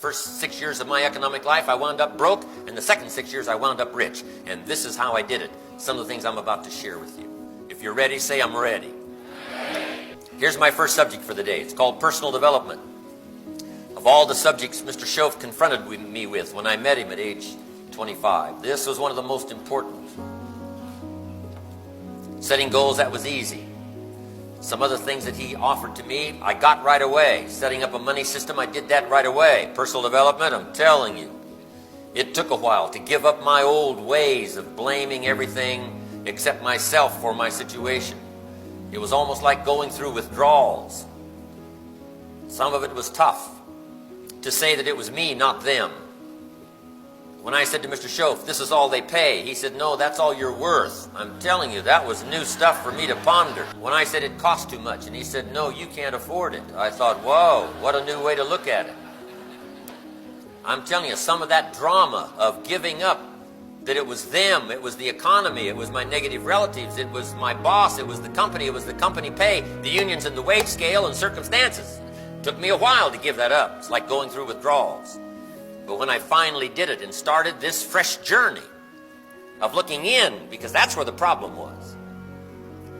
first 6 years of my economic life, I wound up broke, and the second 6 years, I wound up rich. And this is how I did it. Some of the things I'm about to share with you. If you're ready, say, I'm ready. Here's my first subject for the day. It's called personal development. Of all the subjects Mr. Schoaf confronted me with when I met him at age 25, this was one of the most important. Setting goals, that was easy. Some other things that he offered to me, I got right away. Setting up a money system, I did that right away. Personal development, I'm telling you, it took a while to give up my old ways of blaming everything except myself for my situation. It was almost like going through withdrawals. Some of it was tough to say that it was me, not them. When I said to Mr. Schoaf, this is all they pay, he said, no, that's all you're worth. I'm telling you, that was new stuff for me to ponder. When I said it cost too much, and he said, no, you can't afford it, I thought, whoa, what a new way to look at it. I'm telling you, some of that drama of giving up, that it was them, it was the economy, it was my negative relatives, it was my boss, it was the company pay, the unions and the wage scale and circumstances. It took me a while to give that up. It's like going through withdrawals. But when I finally did it and started this fresh journey of looking in, because that's where the problem was.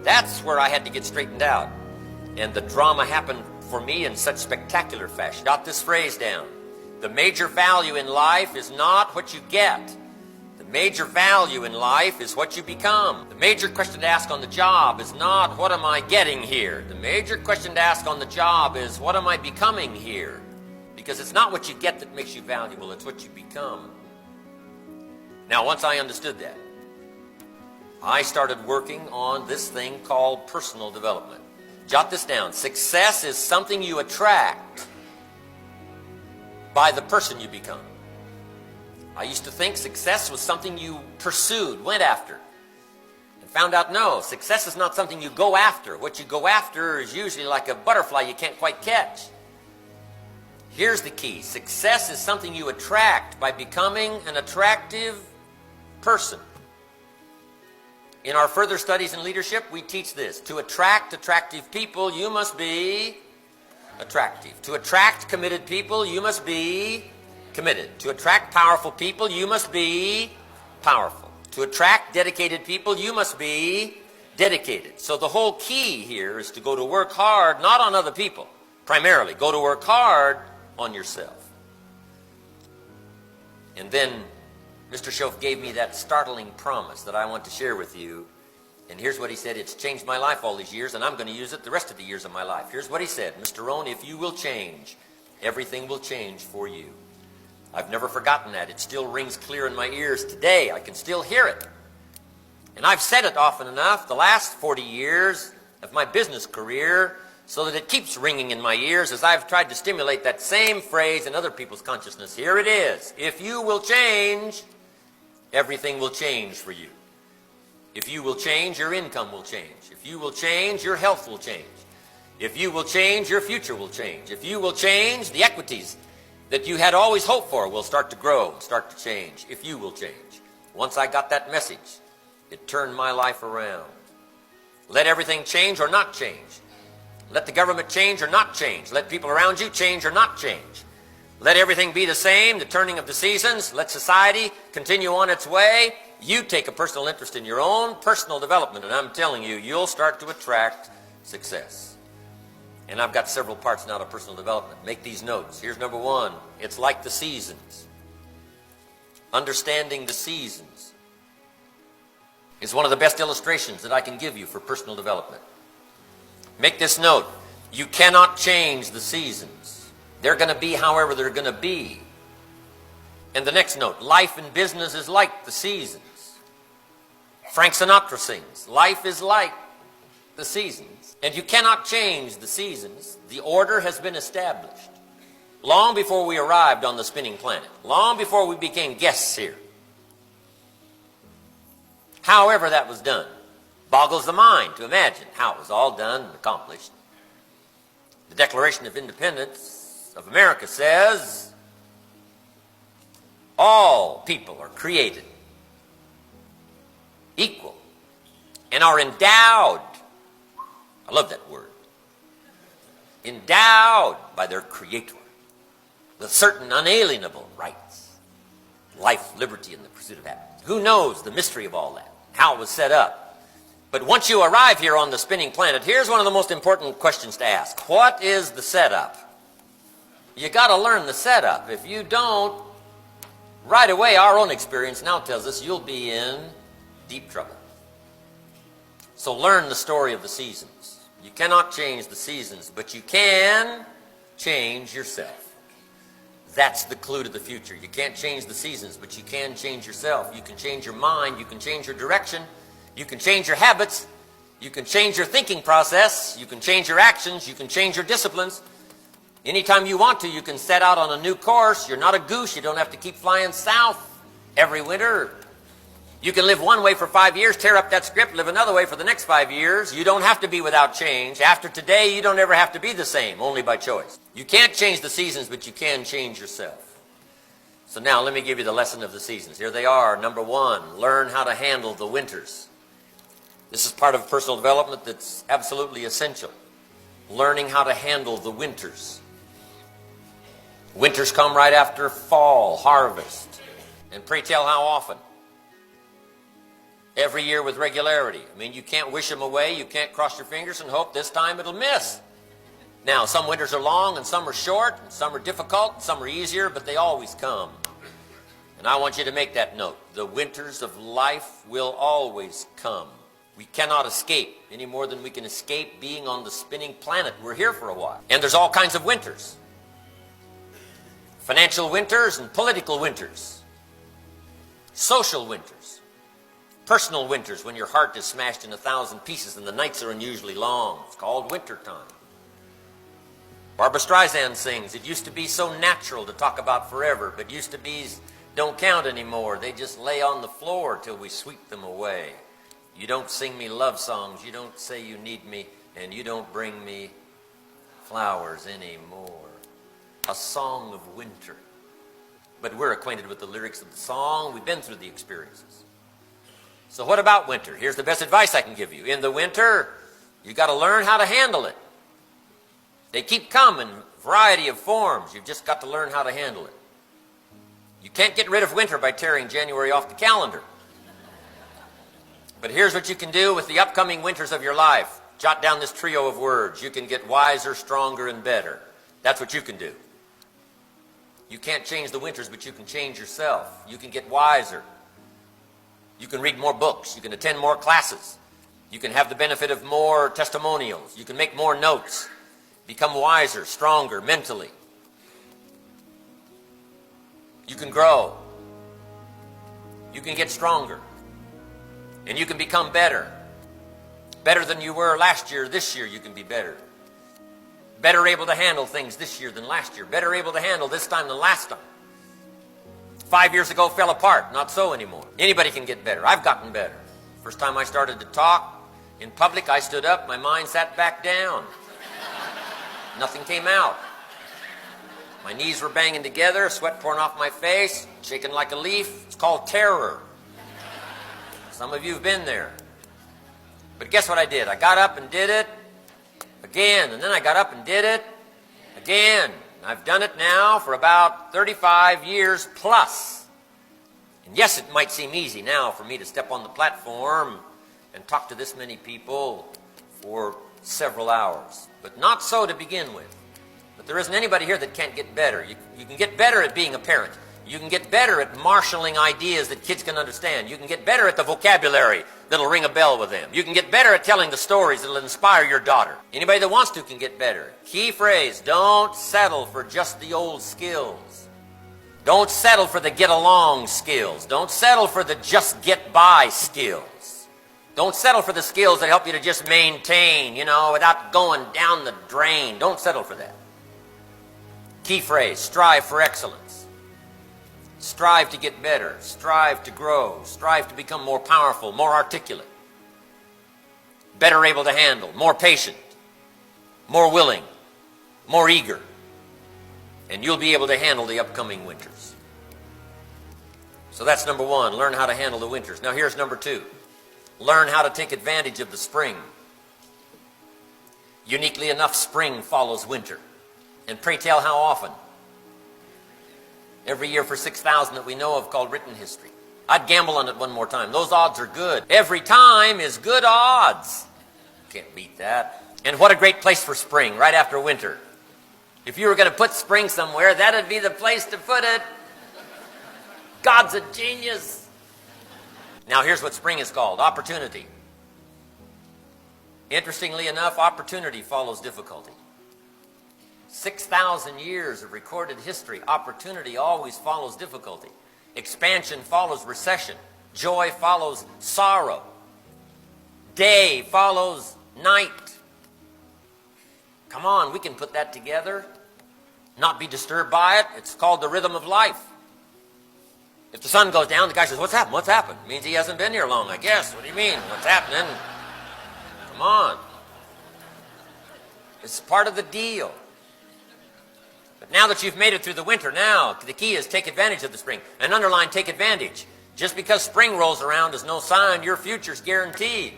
That's where I had to get straightened out. And the drama happened for me in such spectacular fashion. Got this phrase down. The major value in life is not what you get. The major value in life is what you become. The major question to ask on the job is not, what am I getting here? The major question to ask on the job is, what am I becoming here? Because it's not what you get that makes you valuable, it's what you become. Now, once I understood that, I started working on this thing called personal development. Jot this down. Success is something you attract by the person you become. I used to think success was something you pursued, went after, and found out no, success is not something you go after. What you go after is usually like a butterfly you can't quite catch. Here's the key. Success is something you attract by becoming an attractive person. In our further studies in leadership, we teach this. To attract attractive people, you must be attractive. To attract committed people, you must be committed. To attract powerful people, you must be powerful. To attract dedicated people, you must be dedicated. So the whole key here is to go to work hard, not on other people. Primarily, go to work hard on yourself. And then Mr. Schoaf gave me that startling promise that I want to share with you. And here's what he said. It's changed my life all these years, and I'm going to use it the rest of the years of my life. Here's what he said. Mr. Rohn, if you will change, everything will change for you. I've never forgotten that. It still rings clear in my ears today. I can still hear it. And I've said it often enough the last 40 years of my business career, so that it keeps ringing in my ears as I've tried to stimulate that same phrase in other people's consciousness. Here it is. If you will change, everything will change for you. If you will change, your income will change. If you will change, your health will change. If you will change, your future will change. If you will change, the equities that you had always hoped for will start to grow, start to change. If you will change. Once I got that message, it turned my life around. Let everything change or not change. Let the government change or not change. Let people around you change or not change. Let everything be the same, the turning of the seasons. Let society continue on its way. You take a personal interest in your own personal development, and I'm telling you, you'll start to attract success. And I've got several parts now to personal development. Make these notes. Here's number one. It's like the seasons. Understanding the seasons is one of the best illustrations that I can give you for personal development. Make this note. You cannot change the seasons. They're going to be however they're going to be. And the next note. Life in business is like the seasons. Frank Sinatra sings, life is like the seasons. And you cannot change the seasons. The order has been established long before we arrived on the spinning planet. Long before we became guests here. However that was done. Boggles the mind to imagine how it was all done and accomplished. The Declaration of Independence of America says, all people are created equal and are endowed, I love that word, endowed by their Creator with certain unalienable rights. Life, liberty, and the pursuit of happiness. Who knows the mystery of all that, how it was set up? But once you arrive here on the spinning planet, here's one of the most important questions to ask. What is the setup? You got to learn the setup. If you don't, right away, our own experience now tells us you'll be in deep trouble. So learn the story of the seasons. You cannot change the seasons, but you can change yourself. That's the clue to the future. You can't change the seasons, but you can change yourself. You can change your mind. You can change your direction. You can change your habits. You can change your thinking process. You can change your actions. You can change your disciplines. Anytime you want to, you can set out on a new course. You're not a goose. You don't have to keep flying south every winter. You can live one way for 5 years, tear up that script, live another way for the next 5 years. You don't have to be without change. After today, you don't ever have to be the same, only by choice. You can't change the seasons, but you can change yourself. So now let me give you the lesson of the seasons. Here they are. Number 1, learn how to handle the winters. This is part of personal development that's absolutely essential. Learning how to handle the winters. Winters come right after fall, harvest. And pray tell how often? Every year with regularity. I mean, you can't wish them away. You can't cross your fingers and hope this time it'll miss. Now, some winters are long and some are short, and some are difficult, and some are easier, but they always come. And I want you to make that note. The winters of life will always come. We cannot escape any more than we can escape being on the spinning planet. We're here for a while. And there's all kinds of winters. Financial winters and political winters. Social winters. Personal winters, when your heart is smashed in 1,000 pieces and the nights are unusually long. It's called winter time. Barbra Streisand sings, it used to be so natural to talk about forever, but used to be's don't count anymore. They just lay on the floor till we sweep them away. You don't sing me love songs, you don't say you need me, and you don't bring me flowers anymore. A song of winter. But we're acquainted with the lyrics of the song. We've been through the experiences. So what about winter? Here's the best advice I can give you. In the winter, you got to learn how to handle it. They keep coming in a variety of forms. You've just got to learn how to handle it. You can't get rid of winter by tearing January off the calendar. But here's what you can do with the upcoming winters of your life. Jot down this trio of words. You can get wiser, stronger, and better. That's what you can do. You can't change the winters, but you can change yourself. You can get wiser. You can read more books. You can attend more classes. You can have the benefit of more testimonials. You can make more notes. Become wiser, stronger mentally. You can grow. You can get stronger. And you can become better. Better than you were last year. This year you can be better. Better able to handle things this year than last year. Better able to handle this time than last time. 5 years ago fell apart. Not so anymore. Anybody can get better. I've gotten better. First time I started to talk in public, I stood up. My mind sat back down. Nothing came out. My knees were banging together, sweat pouring off my face, shaking like a leaf. It's called terror. Some of you have been there. But guess what I did? I got up and did it again, and then I got up and did it again. I've done it now for about 35 years plus. And yes, it might seem easy now for me to step on the platform and talk to this many people for several hours. But not so to begin with. But there isn't anybody here that can't get better. You can get better at being a parent. You can get better at marshaling ideas that kids can understand. You can get better at the vocabulary that'll ring a bell with them. You can get better at telling the stories that'll inspire your daughter. Anybody that wants to can get better. Key phrase, don't settle for just the old skills. Don't settle for the get along skills. Don't settle for the just get by skills. Don't settle for the skills that help you to just maintain, without going down the drain. Don't settle for that. Key phrase, strive for excellence. Strive to get better. Strive to grow. Strive to become more powerful, more articulate. Better able to handle, more patient, more willing, more eager. And you'll be able to handle the upcoming winters. So that's number 1, learn how to handle the winters. Now here's number 2, learn how to take advantage of the spring. Uniquely enough, spring follows winter. And pray tell how often? every year for 6,000 that we know of called written history. I'd gamble on it one more time. Those odds are good. Every time is good odds. Can't beat that. And what a great place for spring, right after winter. If you were going to put spring somewhere, that'd be the place to put it. God's a genius. Now here's what spring is called, opportunity. Interestingly enough, opportunity follows difficulty. 6,000 years of recorded history, opportunity always follows difficulty. Expansion follows recession. Joy follows sorrow. Day follows night. Come on, we can put that together. Not be disturbed by it. It's called the rhythm of life. If the sun goes down, the guy says, what's happened? What's happened? It means he hasn't been here long, I guess. What do you mean? What's happening? Come on. It's part of the deal. But now that you've made it through the winter, now the key is take advantage of the spring. And underline, take advantage. Just because spring rolls around is no sign your future's guaranteed.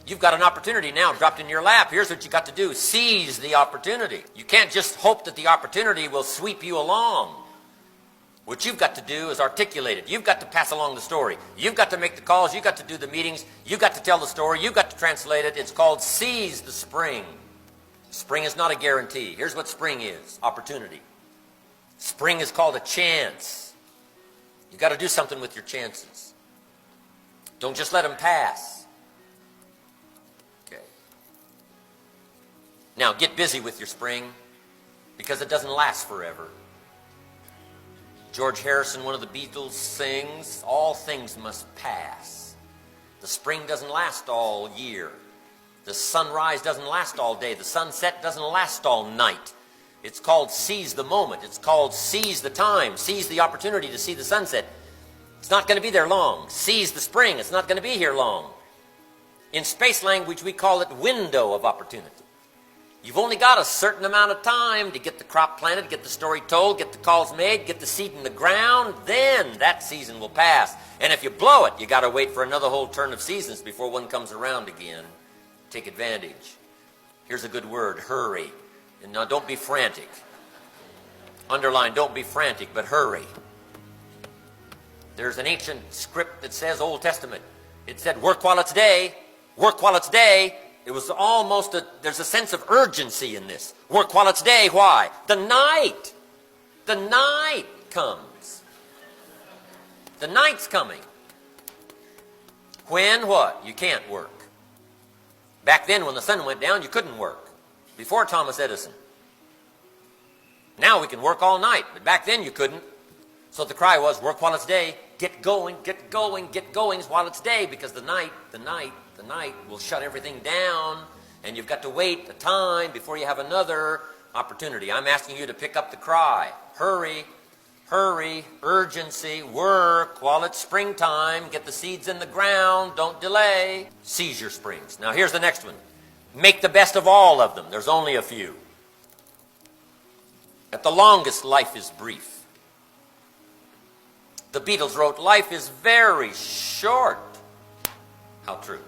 You've got an opportunity now dropped in your lap. Here's what you got to do. Seize the opportunity. You can't just hope that the opportunity will sweep you along. What you've got to do is articulate it. You've got to pass along the story. You've got to make the calls. You've got to do the meetings. You've got to tell the story. You've got to translate it. It's called seize the spring. Spring is not a guarantee. Here's what spring is. Opportunity. Spring is called a chance. You've got to do something with your chances. Don't just let them pass. Okay. Now get busy with your spring because it doesn't last forever. George Harrison, one of the Beatles, sings, all things must pass. The spring doesn't last all year. The sunrise doesn't last all day. The sunset doesn't last all night. It's called seize the moment. It's called seize the time. Seize the opportunity to see the sunset. It's not going to be there long. Seize the spring. It's not going to be here long. In space language, we call it window of opportunity. You've only got a certain amount of time to get the crop planted, get the story told, get the calls made, get the seed in the ground. Then that season will pass. And if you blow it, you got to wait for another whole turn of seasons before one comes around again. Take advantage. Here's a good word, hurry. And now don't be frantic. Underline, don't be frantic, but hurry. There's an ancient script that says, Old Testament, it said, work while it's day, work while it's day. It was almost there's a sense of urgency in this. Work while it's day. Why? The night comes. The night's coming. When what? You can't work. Back then when the sun went down, you couldn't work. Before Thomas Edison. Now we can work all night, but back then you couldn't. So the cry was, work while it's day. Get going, get going, get going while it's day, because the night will shut everything down, and you've got to wait a time before you have another opportunity. I'm asking you to pick up the cry. Hurry, hurry, urgency, work while it's springtime. Get the seeds in the ground. Don't delay. Seize your springs. Now here's the next one. Make the best of all of them. There's only a few. At the longest, life is brief. The Beatles wrote, life is very short. How true.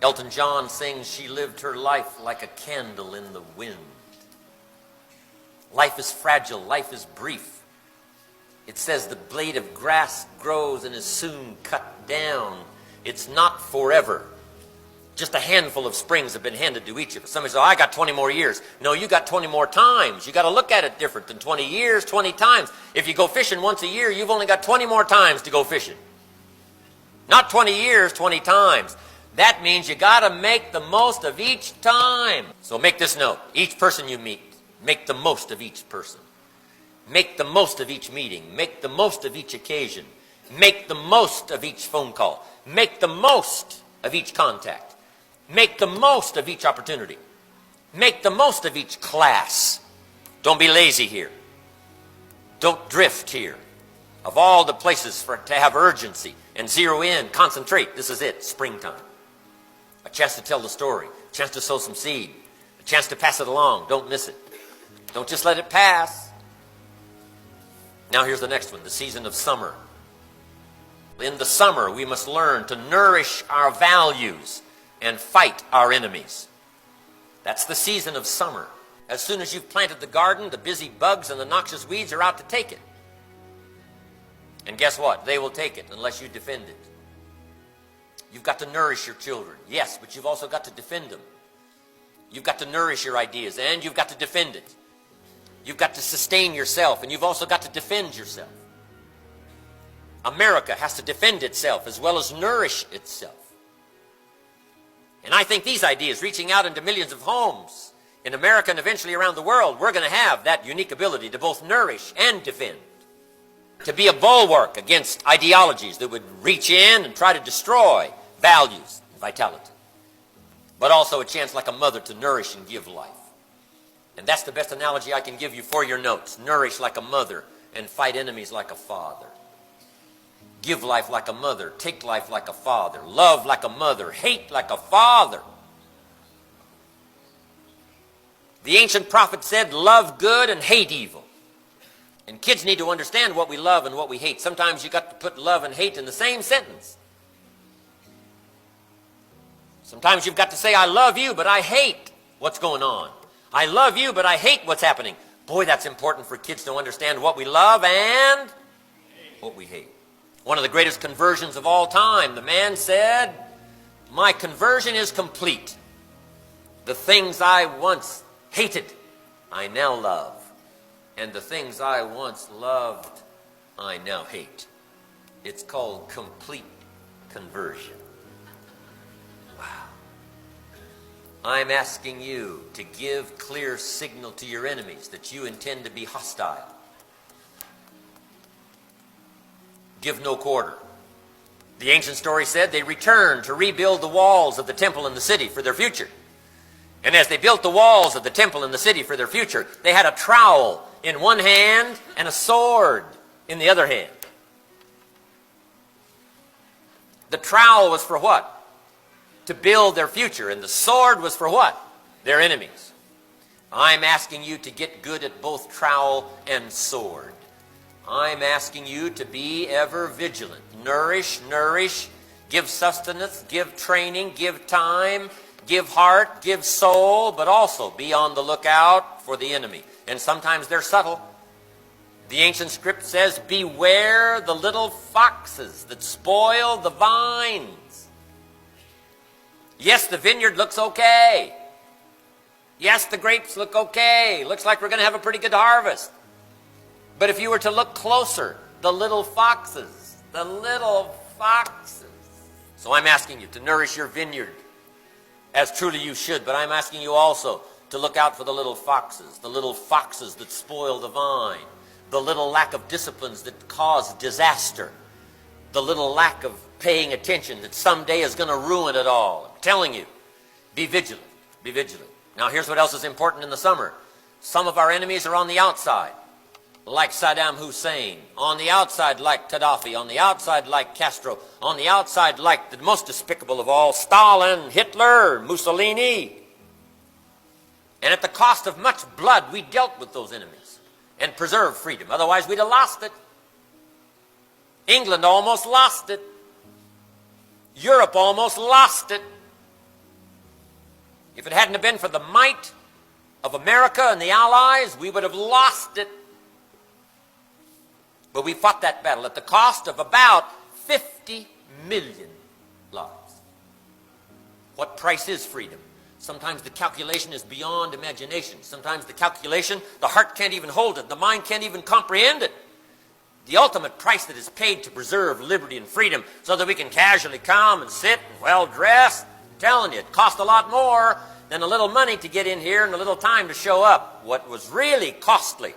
Elton John sings, she lived her life like a candle in the wind. Life is fragile, life is brief. It says the blade of grass grows and is soon cut down. It's not forever. Just a handful of springs have been handed to each of us. Somebody says, I got 20 more years. No, you got 20 more times. You got to look at it different than 20 years, 20 times. If you go fishing once a year, you've only got 20 more times to go fishing. Not 20 years, 20 times. That means you got to make the most of each time. So make this note. Each person you meet, make the most of each person. Make the most of each meeting. Make the most of each occasion. Make the most of each phone call. Make the most of each contact. Make the most of each opportunity. Make the most of each class. Don't be lazy here. Don't drift here. Of all the places to have urgency and zero in, concentrate. This is it, springtime. A chance to tell the story. A chance to sow some seed. A chance to pass it along. Don't miss it. Don't just let it pass. Now here's the next one, the season of summer. In the summer, we must learn to nourish our values and fight our enemies. That's the season of summer. As soon as you've planted the garden, the busy bugs and the noxious weeds are out to take it. And guess what? They will take it unless you defend it. You've got to nourish your children, yes, but you've also got to defend them. You've got to nourish your ideas, and you've got to defend it. You've got to sustain yourself, and you've also got to defend yourself. America has to defend itself as well as nourish itself. And I think these ideas, reaching out into millions of homes in America and eventually around the world, we're going to have that unique ability to both nourish and defend. To be a bulwark against ideologies that would reach in and try to destroy values and vitality. But also a chance like a mother to nourish and give life. And that's the best analogy I can give you for your notes. Nourish like a mother and fight enemies like a father. Give life like a mother, take life like a father, love like a mother, hate like a father. The ancient prophet said, love good and hate evil. And kids need to understand what we love and what we hate. Sometimes you got to put love and hate in the same sentence. Sometimes you've got to say, I love you, but I hate what's going on. I love you, but I hate what's happening. Boy, that's important for kids to understand what we love and what we hate. One of the greatest conversions of all time, the man said, my conversion is complete. The things I once hated, I now love. And the things I once loved, I now hate. It's called complete conversion. Wow. I'm asking you to give clear signal to your enemies that you intend to be hostile. Give no quarter. The ancient story said they returned to rebuild the walls of the temple and the city for their future. And as they built the walls of the temple and the city for their future, they had a trowel in one hand and a sword in the other hand. The trowel was for what? To build their future. And the sword was for what? Their enemies. I'm asking you to get good at both trowel and sword. I'm asking you to be ever vigilant. Nourish, give sustenance, give training, give time, give heart, give soul, but also be on the lookout for the enemy. And sometimes they're subtle. The ancient script says, beware the little foxes that spoil the vines. Yes, the vineyard looks okay. Yes, the grapes look okay. Looks like we're going to have a pretty good harvest. But if you were to look closer, the little foxes, the little foxes. So I'm asking you to nourish your vineyard as truly you should, but I'm asking you also to look out for the little foxes that spoil the vine, the little lack of disciplines that cause disaster, the little lack of paying attention that someday is going to ruin it all. I'm telling you, be vigilant, be vigilant. Now here's what else is important in the summer. Some of our enemies are on the outside, like Saddam Hussein, on the outside like Gaddafi, on the outside like Castro, on the outside like the most despicable of all, Stalin, Hitler, Mussolini. And at the cost of much blood, we dealt with those enemies and preserved freedom. Otherwise, we'd have lost it. England almost lost it. Europe almost lost it. If it hadn't have been for the might of America and the Allies, we would have lost it. But we fought that battle at the cost of about 50 million lives. What price is freedom? Sometimes the calculation is beyond imagination. Sometimes the calculation, the heart can't even hold it. The mind can't even comprehend it. The ultimate price that is paid to preserve liberty and freedom so that we can casually come and sit and well-dressed. I'm telling you, it cost a lot more than a little money to get in here and a little time to show up. What was really costly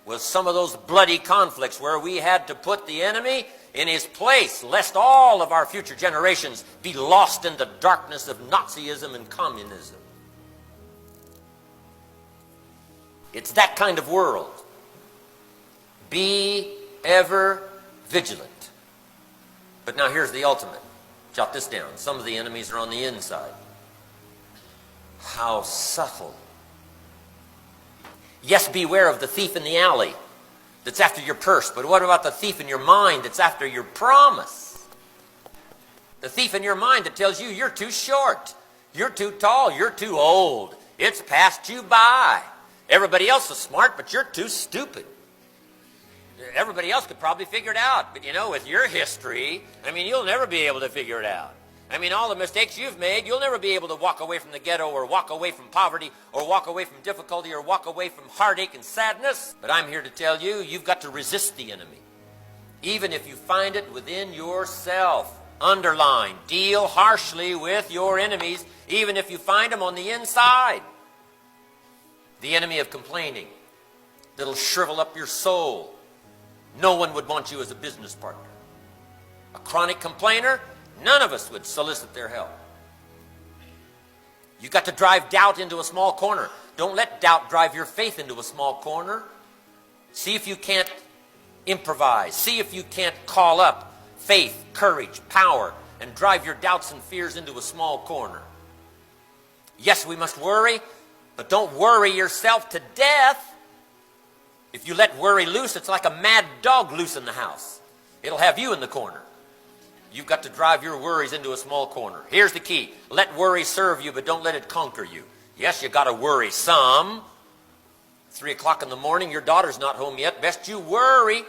was some of those bloody conflicts where we had to put the enemy in his place, lest all of our future generations be lost in the darkness of Nazism and communism. It's that kind of world. Be ever vigilant. But now here's the ultimate. Jot this down. Some of the enemies are on the inside. How subtle. Yes, beware of the thief in the alley that's after your purse, but what about the thief in your mind that's after your promise? The thief in your mind that tells you you're too short, you're too tall, you're too old, it's passed you by. Everybody else is smart, but you're too stupid. Everybody else could probably figure it out. But you know, with your history, I mean, you'll never be able to figure it out. I mean, all the mistakes you've made, you'll never be able to walk away from the ghetto or walk away from poverty or walk away from difficulty or walk away from heartache and sadness. But I'm here to tell you, you've got to resist the enemy. Even if you find it within yourself. Underline, deal harshly with your enemies, even if you find them on the inside. The enemy of complaining, that'll shrivel up your soul. No one would want you as a business partner. A chronic complainer, none of us would solicit their help. You've got to drive doubt into a small corner. Don't let doubt drive your faith into a small corner. See if you can't improvise. See if you can't call up faith, courage, power, and drive your doubts and fears into a small corner. Yes, we must worry, but don't worry yourself to death. If you let worry loose, it's like a mad dog loose in the house. It'll have you in the corner. You've got to drive your worries into a small corner. Here's the key. Let worry serve you, but don't let it conquer you. Yes, you got to worry some. 3 o'clock in the morning, your daughter's not home yet. Best you worry.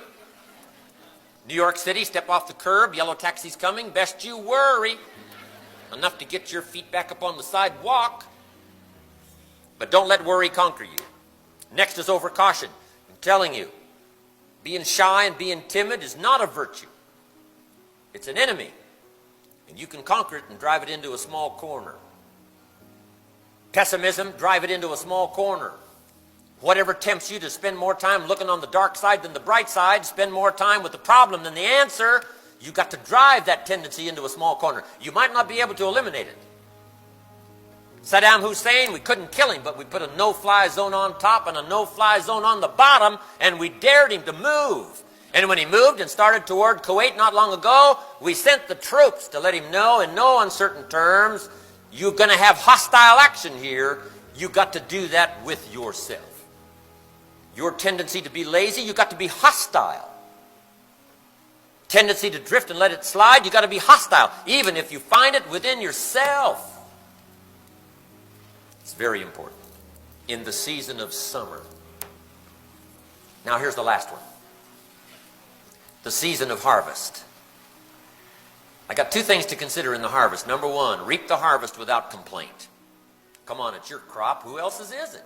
New York City, step off the curb, yellow taxi's coming, best you worry. Enough to get your feet back up on the sidewalk. But don't let worry conquer you. Next is overcaution. I'm telling you, being shy and being timid is not a virtue. It's an enemy. And you can conquer it and drive it into a small corner. Pessimism, drive it into a small corner. Whatever tempts you to spend more time looking on the dark side than the bright side, spend more time with the problem than the answer, you've got to drive that tendency into a small corner. You might not be able to eliminate it. Saddam Hussein, we couldn't kill him, but we put a no-fly zone on top and a no-fly zone on the bottom, and we dared him to move. And when he moved and started toward Kuwait not long ago, we sent the troops to let him know in no uncertain terms, you're going to have hostile action here. You've got to do that with yourself. Your tendency to be lazy, you've got to be hostile. Tendency to drift and let it slide, you've got to be hostile, even if you find it within yourself. It's very important. In the season of summer. Now here's the last one. The season of harvest. I got two things to consider in the harvest. Number one, reap the harvest without complaint. Come on, it's your crop. Who else's is it?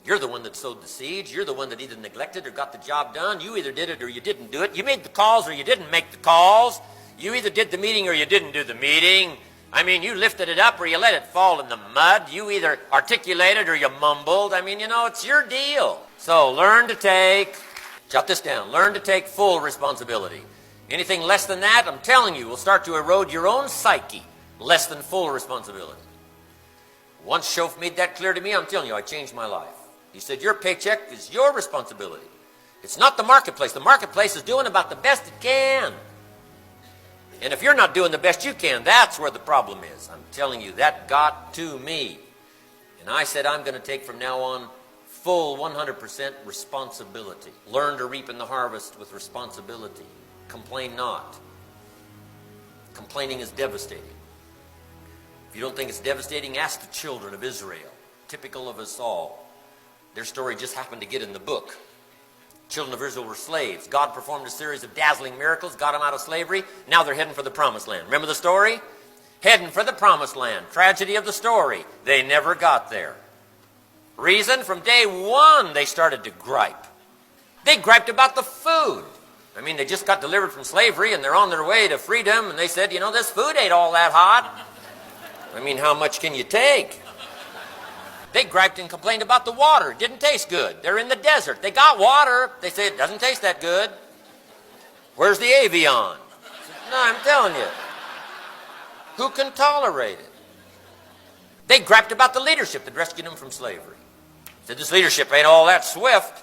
You're the one that sowed the seeds. You're the one that either neglected or got the job done. You either did it or you didn't do it. You made the calls or you didn't make the calls. You either did the meeting or you didn't do the meeting. I mean, you lifted it up or you let it fall in the mud. You either articulated or you mumbled. I mean, you know, it's your deal. So learn to take, jot this down, learn to take full responsibility. Anything less than that, I'm telling you, will start to erode your own psyche. Less than full responsibility. Once Shof made that clear to me, I'm telling you, I changed my life. He said, your paycheck is your responsibility. It's not the marketplace. The marketplace is doing about the best it can. And if you're not doing the best you can, that's where the problem is. I'm telling you, that got to me. And I said, I'm going to take from now on full 100% responsibility. Learn to reap in the harvest with responsibility. Complain not. Complaining is devastating. If you don't think it's devastating, ask the children of Israel. Typical of us all. Their story just happened to get in the book. Children of Israel were slaves. God performed a series of dazzling miracles, got them out of slavery. Now they're heading for the promised land. Remember the story? Heading for the promised land. Tragedy of the story. They never got there. Reason? From day one, they started to gripe. They griped about the food. I mean, they just got delivered from slavery and they're on their way to freedom. And they said, you know, this food ain't all that hot. I mean, how much can you take? They griped and complained about the water. It didn't taste good. They're in the desert. They got water. They say it doesn't taste that good. Where's the Avion? No, I'm telling you. Who can tolerate it? They griped about the leadership that rescued them from slavery. Said this leadership ain't all that swift.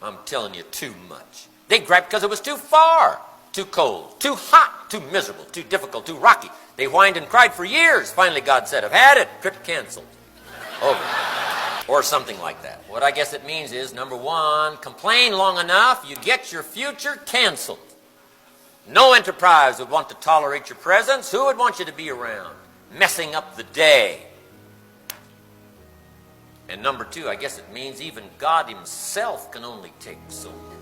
I'm telling you, too much. They griped because it was too far, too cold, too hot, too miserable, too difficult, too rocky. They whined and cried for years. Finally, God said, I've had it. Trip canceled. Over. Or something like that. What I guess it means is, number one, complain long enough, you get your future canceled. No enterprise would want to tolerate your presence. Who would want you to be around? Messing up the day. And number two, I guess it means even God himself can only take so little.